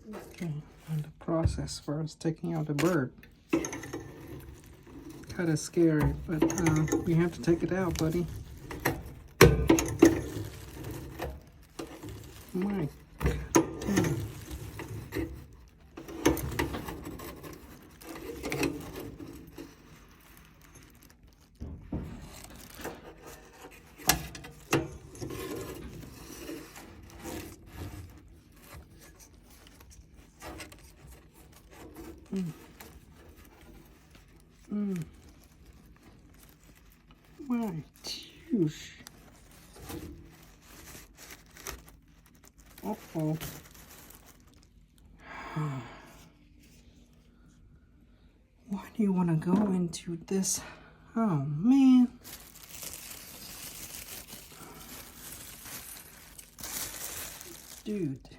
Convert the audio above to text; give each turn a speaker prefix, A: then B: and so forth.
A: Okay, and the process for us taking out the bird. Kind of scary, but we have to take it out, buddy. My God damn. My juice. Uh-oh. Why do you want to go into this? Oh, man. Dude.